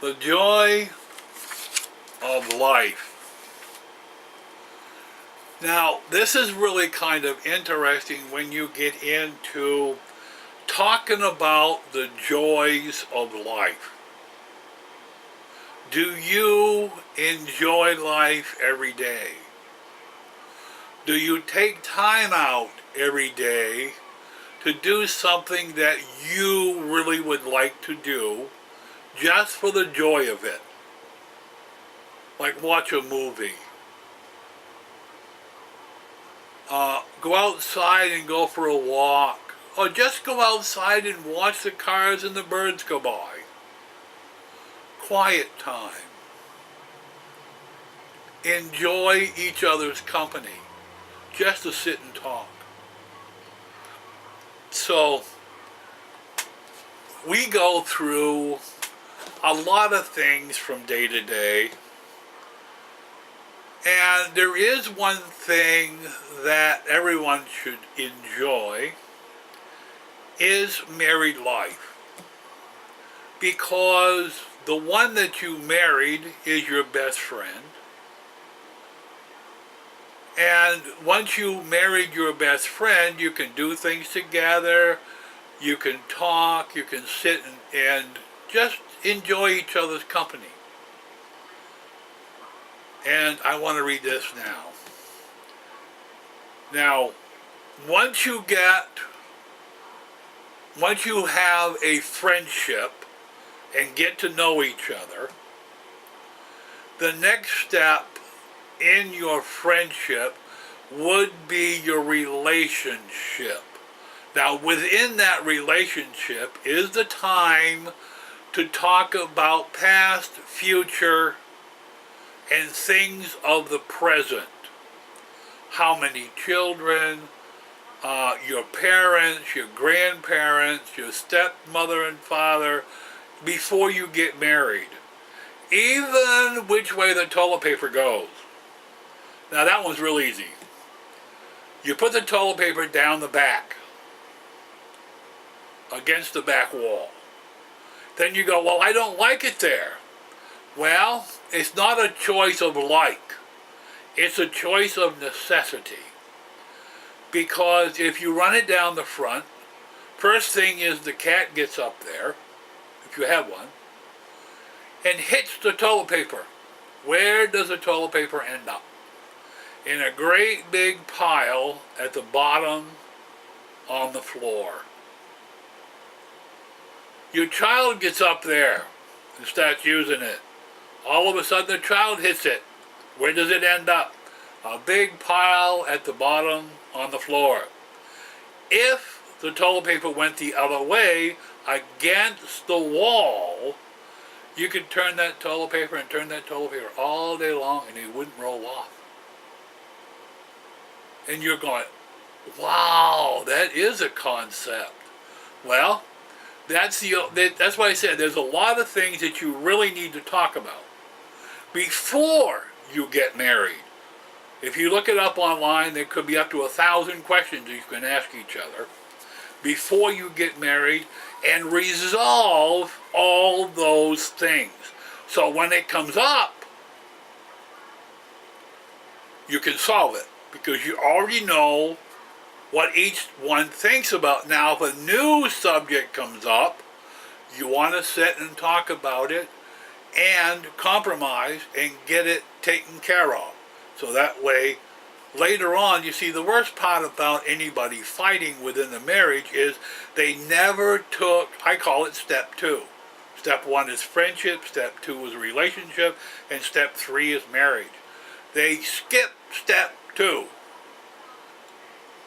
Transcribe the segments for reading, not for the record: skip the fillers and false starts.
The joy of life. Now, this is really kind of interesting when you get into talking about the joys of life. Do you enjoy life every day? Do you take time out every day to do something that you really would like to do just for the joy of it? Like watch a movie. Go outside and go for a walk. Or just go outside and watch the cars and the birds go by. Quiet time. Enjoy each other's company. Just to sit and talk. So, we go through a lot of things from day to day. And there is one thing that everyone should enjoy is married life. Because the one that you married is your best friend. And once you married your best friend, you can do things together, you can talk, you can sit and just enjoy each other's company. And I want to read this now. Now, once you have a friendship and get to know each other, the next step in your friendship would be your relationship. Now, within that relationship is the time to talk about past, future, and things of the present. How many children, your parents, your grandparents, your stepmother and father, before you get married. Even which way the toilet paper goes. Now that one's real easy. You put the toilet paper down the back, against the back wall. Then you go, well, I don't like it there. Well, it's not a choice of like. It's a choice of necessity. Because if you run it down the front, first thing is the cat gets up there, if you have one, and hits the toilet paper. Where does the toilet paper end up? In a great big pile at the bottom on the floor. Your child gets up there and starts using it. All of a sudden the child hits it. Where does it end up? A big pile at the bottom on the floor. If the toilet paper went the other way, against the wall, you could turn that toilet paper and turn that toilet paper all day long and it wouldn't roll off. And you're going, wow, that is a concept. Well, that's why I said there's a lot of things that you really need to talk about before you get married. If you look it up online, there could be up to 1,000 questions you can ask each other before you get married and resolve all those things. So when it comes up, you can solve it because you already know what each one thinks about. Now, if a new subject comes up, you want to sit and talk about it and compromise and get it taken care of. So that way, later on, you see, the worst part about anybody fighting within the marriage is they never took, I call it step 2. Step 1 is friendship, step 2 is relationship, and step 3 is marriage. They skip step 2.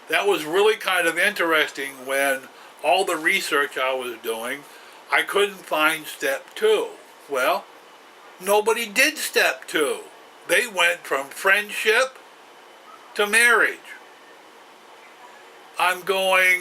That was really kind of interesting when all the research I was doing, I couldn't find step 2. Well, nobody did step 2. They went from friendship to marriage. I'm going,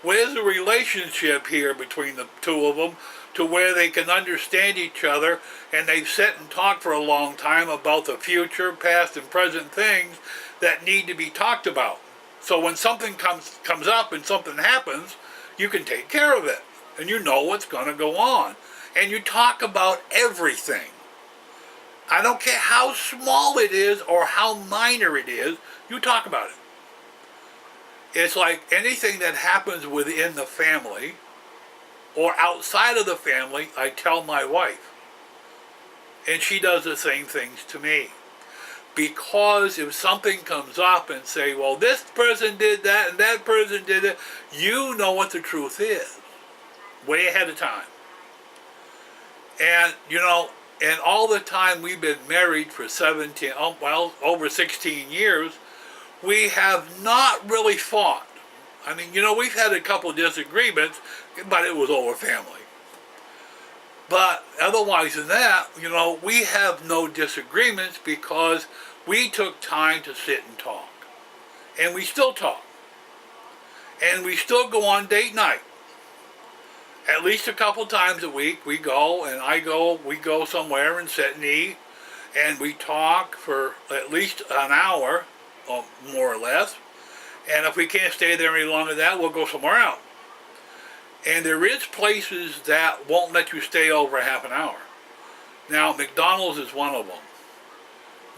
where's the relationship here between the two of them to where they can understand each other and they've sat and talked for a long time about the future, past, and present things that need to be talked about. So when something comes up and something happens, you can take care of it and you know what's going to go on. and you talk about everything. I don't care how small it is or how minor it is, you talk about it. It's like anything that happens within the family or outside of the family, I tell my wife. And she does the same things to me. Because if something comes up and say, well, this person did that and that person did it, you know what the truth is way ahead of time. And, and all the time we've been married for over 16 years, we have not really fought. I mean, we've had a couple of disagreements, but it was over family. But otherwise than that, we have no disagreements because we took time to sit and talk. And we still talk. And we still go on date night. At least a couple times a week we go, and we go somewhere and sit and eat. And we talk for at least an hour, or more or less. And if we can't stay there any longer than that, we'll go somewhere else. And there is places that won't let you stay over half an hour. Now, McDonald's is one of them.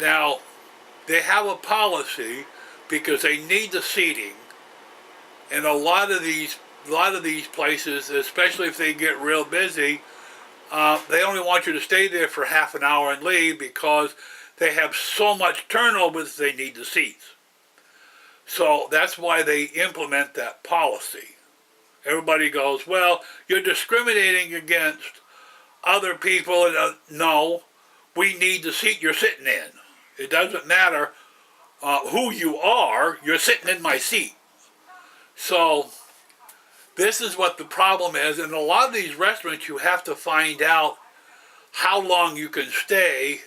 Now, they have a policy because they need the seating. And a lot of these places, especially if they get real busy, they only want you to stay there for half an hour and leave because they have so much turnover that they need the seats. So that's why they implement that policy. Everybody goes, well, you're discriminating against other people. No, we need the seat you're sitting in. It doesn't matter who you are, you're sitting in my seat. So this is what the problem is. In a lot of these restaurants, you have to find out how long you can stay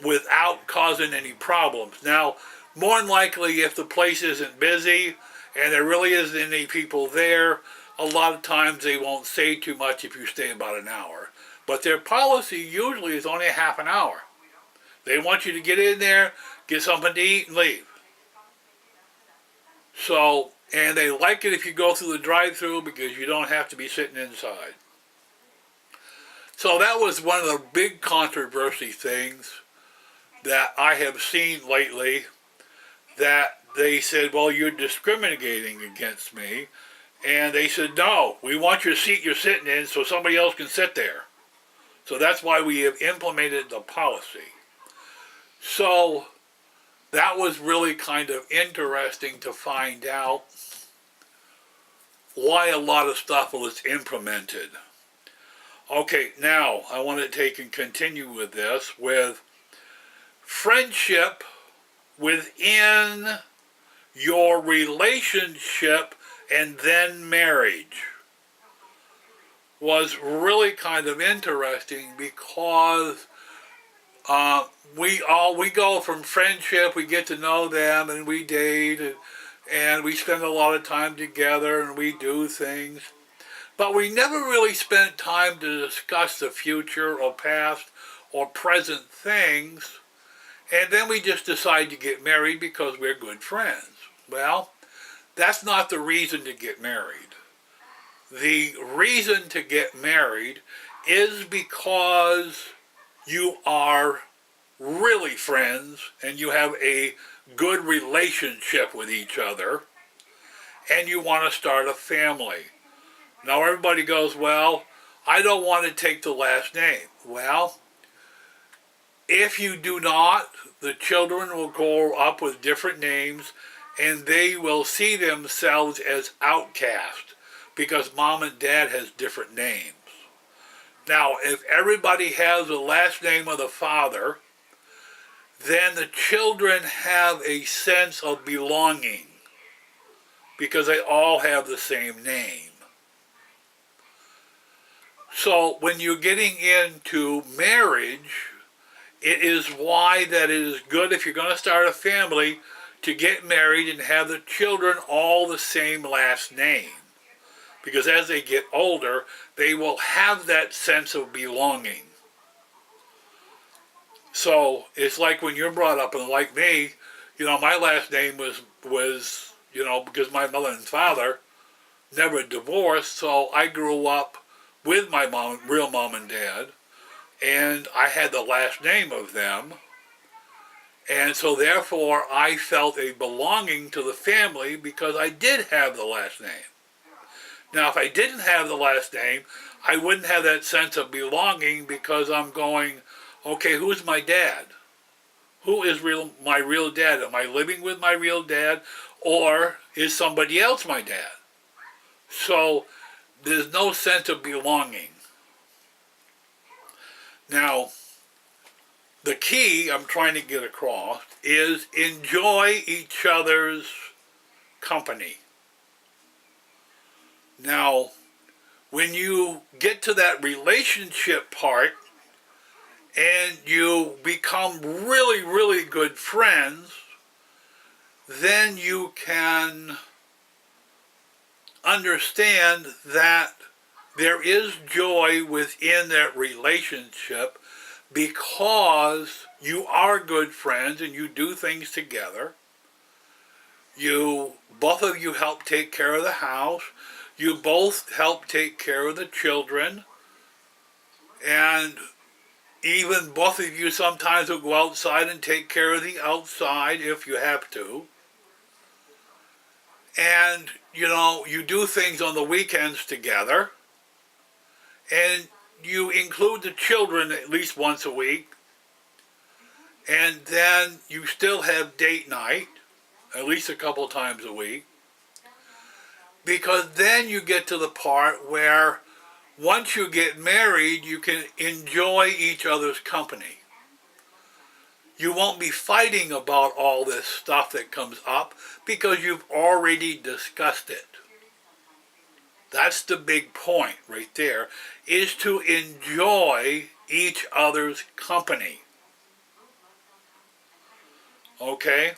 without causing any problems. Now, more than likely, if the place isn't busy, and there really isn't any people there, a lot of times they won't say too much if you stay about an hour. But their policy usually is only a half an hour. They want you to get in there, get something to eat, and leave. So, and they like it if you go through the drive-thru because you don't have to be sitting inside. So that was one of the big controversy things that I have seen lately, that they said, well, you're discriminating against me. And they said, no, we want your seat you're sitting in so somebody else can sit there. So that's why we have implemented the policy. So that was really kind of interesting to find out why a lot of stuff was implemented. Okay, now I want to take and continue with this, with friendship within your relationship and then marriage was really kind of interesting because we go from friendship, we get to know them, and we date, and we spend a lot of time together, and we do things. But we never really spent time to discuss the future or past or present things, and then we just decide to get married because we're good friends. Well, that's not the reason to get married. The reason to get married is because you are really friends and you have a good relationship with each other and you want to start a family. Now everybody goes, well, I don't want to take the last name. Well, if you do not, the children will grow up with different names and they will see themselves as outcast because mom and dad has different names. Now, if everybody has the last name of the father, then the children have a sense of belonging because they all have the same name. So when you're getting into marriage, it is why that it is good if you're going to start a family to get married and have the children all the same last name. Because as they get older, they will have that sense of belonging. So it's like when you're brought up, and like me, my last name was because my mother and father never divorced, so I grew up with my real mom and dad, and I had the last name of them, and so therefore I felt a belonging to the family because I did have the last name. Now, if I didn't have the last name, I wouldn't have that sense of belonging because I'm going, okay, who's my dad? Who is my real dad? Am I living with my real dad, or is somebody else my dad? So there's no sense of belonging. Now, the key I'm trying to get across is enjoy each other's company. Now, when you get to that relationship part and you become really, really good friends, then you can understand that there is joy within that relationship because you are good friends and you do things together. Both of you help take care of the house. You both help take care of the children. And even both of you sometimes will go outside and take care of the outside if you have to. And, you do things on the weekends together. And you include the children at least once a week. And then you still have date night, at least a couple times a week. Because then you get to the part where once you get married, you can enjoy each other's company. You won't be fighting about all this stuff that comes up because you've already discussed it. That's the big point right there, is to enjoy each other's company. Okay?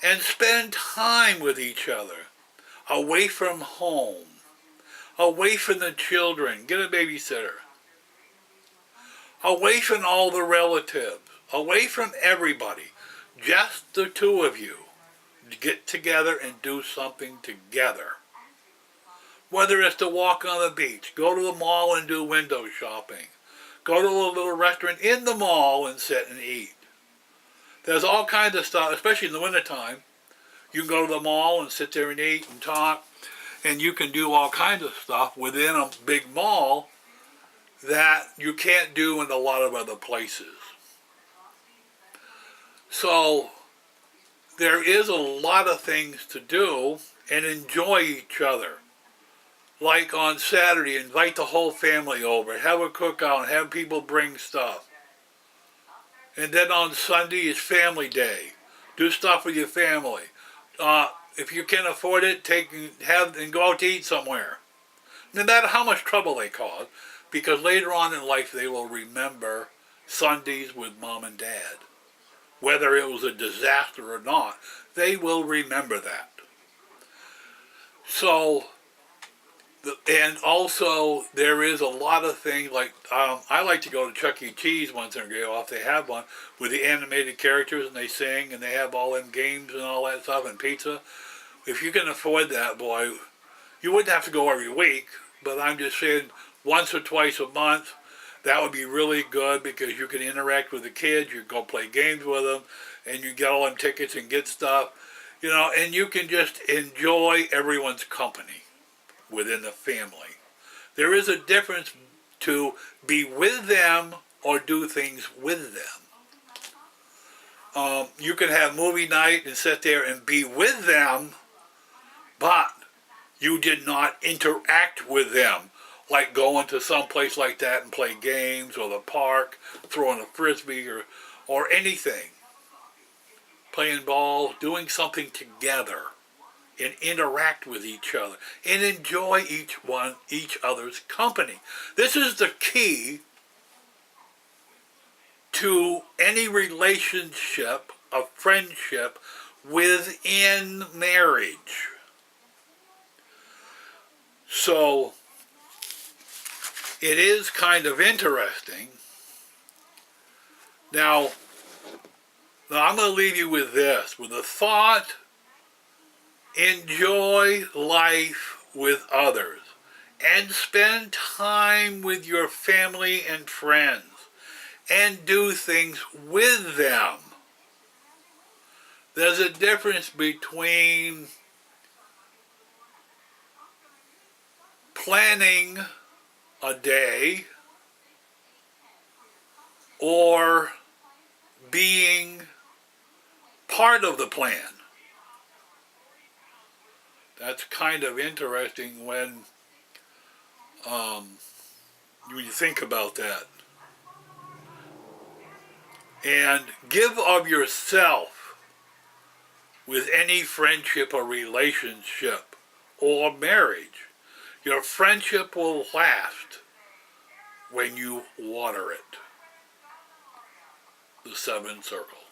And spend time with each other, away from home, away from the children. Get a babysitter. Away from all the relatives, away from everybody. Just the two of you. Get together and do something together. Whether it's to walk on the beach, go to the mall and do window shopping, go to a little restaurant in the mall and sit and eat. There's all kinds of stuff, especially in the wintertime. You can go to the mall and sit there and eat and talk, and you can do all kinds of stuff within a big mall that you can't do in a lot of other places. So there is a lot of things to do and enjoy each other. Like on Saturday, invite the whole family over, have a cookout, have people bring stuff. And then on Sunday is family day. Do stuff with your family. If you can afford it, go out to eat somewhere. No matter how much trouble they cause, because later on in life they will remember Sundays with mom and dad. Whether it was a disaster or not, they will remember that. So, and also there is a lot of things like, I like to go to Chuck E. Cheese once in a while if they have one, with the animated characters and they sing and they have all them games and all that stuff and pizza. If you can afford that, boy, you wouldn't have to go every week, but I'm just saying once or twice a month, that would be really good because you can interact with the kids, you can go play games with them, and you get all them tickets and get stuff, and you can just enjoy everyone's company within the family. There is a difference to be with them or do things with them. You can have movie night and sit there and be with them, but you did not interact with them, like going to some place like that and play games, or the park, throwing a frisbee, or anything. Playing ball, doing something together, and interact with each other, and enjoy each other's company. This is the key to any relationship, a friendship, within marriage. So, it is kind of interesting. Now I'm going to leave you with this, with the thought, enjoy life with others. and spend time with your family and friends and do things with them. There's a difference between planning a day or being part of the plan. That's kind of interesting when you think about that. And give of yourself with any friendship or relationship or marriage. Your friendship will last when you water it. The 7 circles.